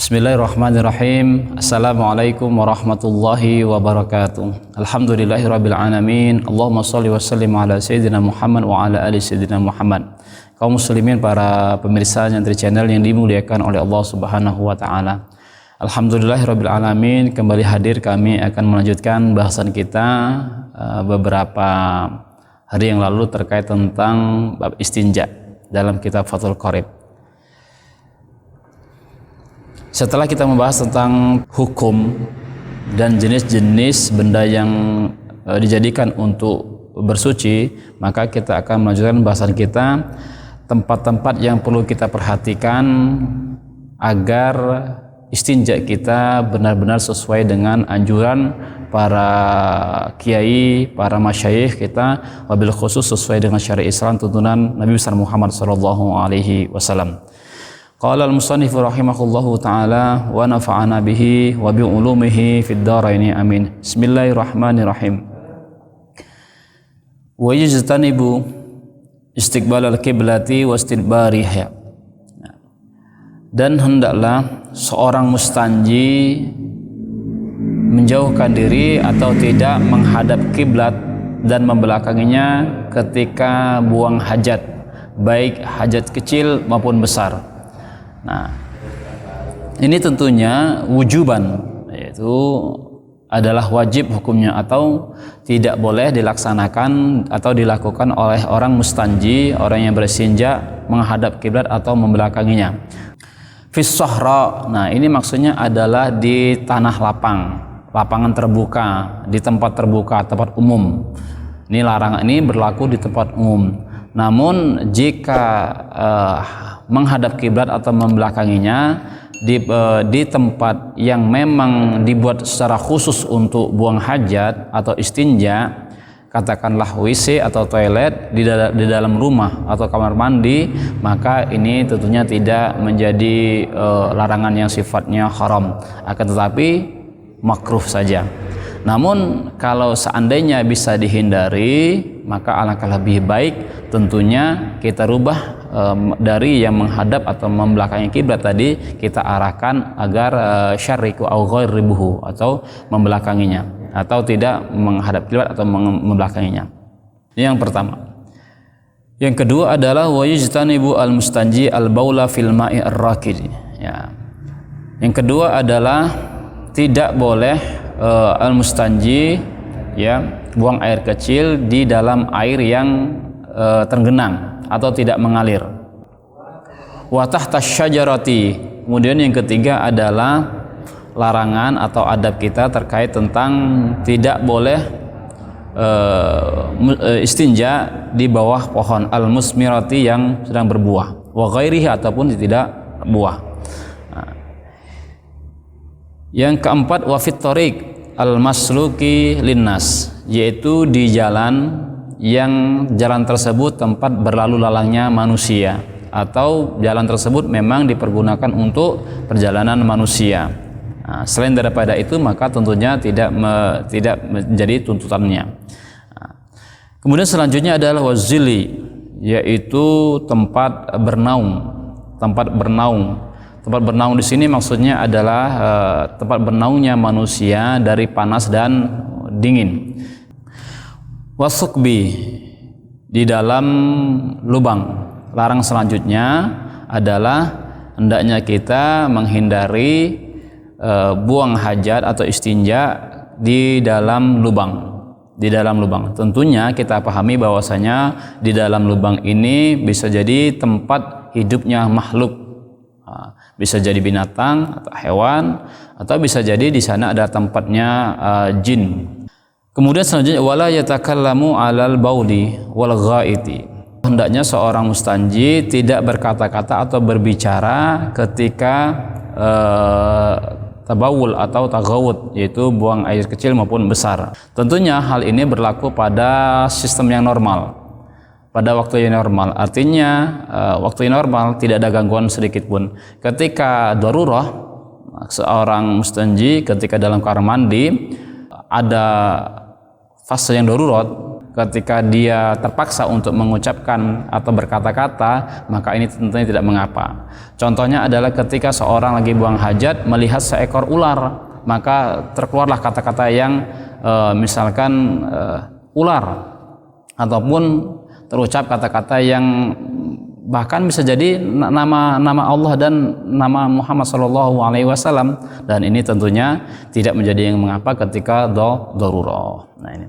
Bismillahirrahmanirrahim. Assalamualaikum warahmatullahi wabarakatuh. Alhamdulillahirabbil alamin. Allahumma shalli wa sallim ala sayyidina Muhammad wa ala ali sayyidina Muhammad. Kaum muslimin, para pemirsa Nyantri Channel yang dimuliakan oleh Allah Subhanahu wa taala. Alhamdulillahirabbil alamin. Kembali hadir kami akan melanjutkan bahasan kita beberapa hari yang lalu terkait tentang bab istinja dalam kitab Fathul Qorib. Setelah kita membahas tentang hukum dan jenis-jenis benda yang dijadikan untuk bersuci, maka kita akan melanjutkan bahasan kita tempat-tempat yang perlu kita perhatikan agar istinja kita benar-benar sesuai dengan anjuran para kiai, para masyayikh kita, wabil khusus sesuai dengan syariat Islam, tuntunan Nabi besar Muhammad sallallahu alaihi wasallam. Qala al-musannif rahimahullahu ta'ala wa nafa'ana bihi wa bi ulumihi fid dharain amin. Bismillahirrahmanirrahim. Wa yajtanibu istiqbal al-qiblati wa istidbariha. Dan hendaklah seorang mustanji menjauhkan diri atau tidak menghadap kiblat dan membelakanginya ketika buang hajat, baik hajat kecil maupun besar. Nah, ini tentunya wujuban, yaitu adalah wajib hukumnya atau tidak boleh dilaksanakan atau dilakukan oleh orang mustanji, orang yang beristinja menghadap kiblat atau membelakanginya. Fis sahra, nah ini maksudnya adalah di tanah lapang, lapangan terbuka, di tempat terbuka, tempat umum. Ini larangan ini berlaku di tempat umum. Namun jika menghadap kiblat atau membelakanginya di tempat yang memang dibuat secara khusus untuk buang hajat atau istinja, katakanlah WC atau toilet di dalam rumah atau kamar mandi, maka ini tentunya tidak menjadi larangan yang sifatnya haram, akan tetapi makruh saja. Namun kalau seandainya bisa dihindari, maka alangkah lebih baik tentunya kita rubah dari yang menghadap atau membelakangi kiblat tadi, kita arahkan agar syarriku au ghairibuhu, atau membelakanginya atau tidak menghadap kiblat atau membelakanginya. Ini yang pertama. Yang kedua adalah wa yajtanibu al-mustanji al-baula fil ma'i ar-rakid. Ya. Yang kedua adalah tidak boleh al-mustanji ya buang air kecil di dalam air yang tergenang atau tidak mengalir. Wa tahta syajarati. Kemudian yang ketiga adalah larangan atau adab kita terkait tentang tidak boleh istinja di bawah pohon al-musmirati yang sedang berbuah, wa ghairihi ataupun tidak buah. Yang keempat, wa fit thariq al-masluki linnas, yaitu di jalan yang jalan tersebut tempat berlalu lalangnya manusia, atau jalan tersebut memang dipergunakan untuk perjalanan manusia. Nah, selain daripada itu maka tentunya tidak menjadi tuntutannya. Nah, kemudian selanjutnya adalah wazili, yaitu tempat bernaung. Tempat bernaung. Tempat bernaung di sini maksudnya adalah tempat bernaungnya manusia dari panas dan dingin. Wasukbi, di dalam lubang. Larang selanjutnya adalah hendaknya kita menghindari buang hajat atau istinja di dalam lubang. Di dalam lubang. Tentunya kita pahami bahwasanya di dalam lubang ini bisa jadi tempat hidupnya makhluk. Bisa jadi binatang atau hewan, atau bisa jadi di sana ada tempatnya jin. Kemudian selanjutnya wala yatakallamu alal bauli wal ghaiti. Hendaknya seorang mustanji tidak berkata-kata atau berbicara ketika tabawul atau tagawud, yaitu buang air kecil maupun besar. Tentunya hal ini berlaku pada sistem yang normal, pada waktu yang normal. Artinya waktu yang normal tidak ada gangguan sedikit pun. Ketika darurah, seorang mustanji ketika dalam kamar mandi ada fase yang darurat, ketika dia terpaksa untuk mengucapkan atau berkata-kata, maka ini tentunya tidak mengapa. Contohnya adalah ketika seorang lagi buang hajat melihat seekor ular, maka terkeluarlah kata-kata yang misalkan ular, ataupun terucap kata-kata yang bahkan bisa jadi nama Allah dan nama Muhammad SAW, dan ini tentunya tidak menjadi yang mengapa ketika darurah. Nah ini.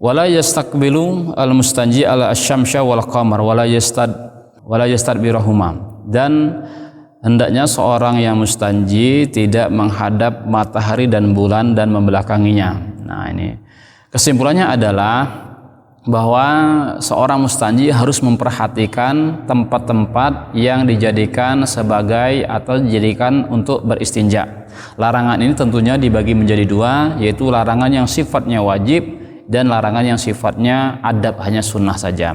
Wala yastaqbilu al-mustanji ala asy-syamsya wal qamar wala yastadbirahuma, dan hendaknya seorang yang mustanji tidak menghadap matahari dan bulan dan membelakanginya. Nah ini kesimpulannya adalah bahwa seorang mustanji harus memperhatikan tempat-tempat yang dijadikan sebagai atau dijadikan untuk beristinja. Larangan ini tentunya dibagi menjadi dua, yaitu larangan yang sifatnya wajib dan larangan yang sifatnya adab, hanya sunnah saja.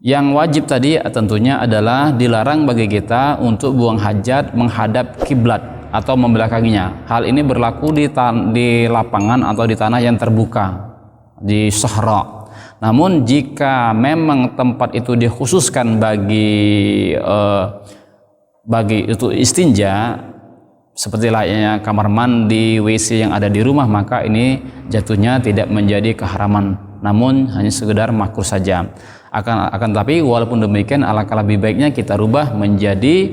Yang wajib tadi tentunya adalah dilarang bagi kita untuk buang hajat menghadap kiblat atau membelakanginya. Hal ini berlaku di lapangan atau di tanah yang terbuka, di sahra. Namun jika memang tempat itu dikhususkan bagi itu istinja, seperti layaknya kamar mandi, WC yang ada di rumah, maka ini jatuhnya tidak menjadi keharaman, namun hanya sekedar makruh saja. Akan tapi walaupun demikian, alangkah lebih baiknya kita rubah menjadi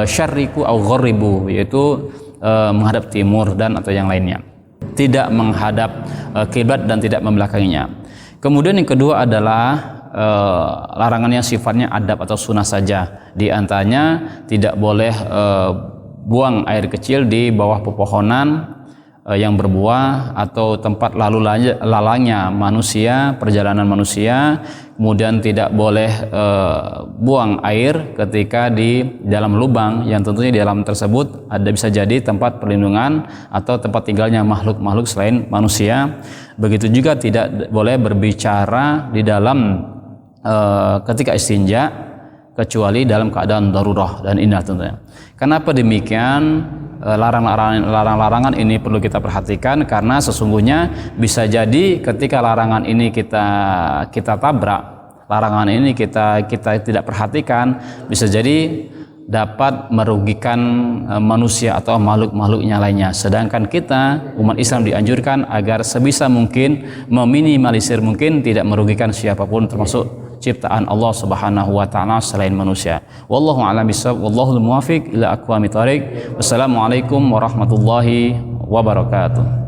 syarriku au gharibu, yaitu menghadap timur dan atau yang lainnya, tidak menghadap kiblat dan tidak membelakanginya. Kemudian yang kedua adalah larangan yang sifatnya adab atau sunnah saja. Di antaranya tidak boleh buang air kecil di bawah pepohonan yang berbuah atau tempat lalu lalangnya manusia, perjalanan manusia. Kemudian tidak boleh buang air ketika di dalam lubang yang tentunya di dalam tersebut ada bisa jadi tempat perlindungan atau tempat tinggalnya makhluk-makhluk selain manusia. Begitu juga tidak boleh berbicara di dalam ketika istinja kecuali dalam keadaan darurah dan indah tentunya. Kenapa demikian? Larangan ini perlu kita perhatikan karena sesungguhnya bisa jadi ketika larangan ini kita tabrak, larangan ini kita tidak perhatikan, bisa jadi dapat merugikan manusia atau makhluk-makhluknya lainnya. Sedangkan kita umat Islam dianjurkan agar sebisa mungkin meminimalisir mungkin tidak merugikan siapapun termasuk ciptaan Allah Subhanahu wa taala selain manusia. Wallahu a'lam bishawab, wallahul muwaffiq ila aqwamit thariq. Wassalamualaikum warahmatullahi wabarakatuh.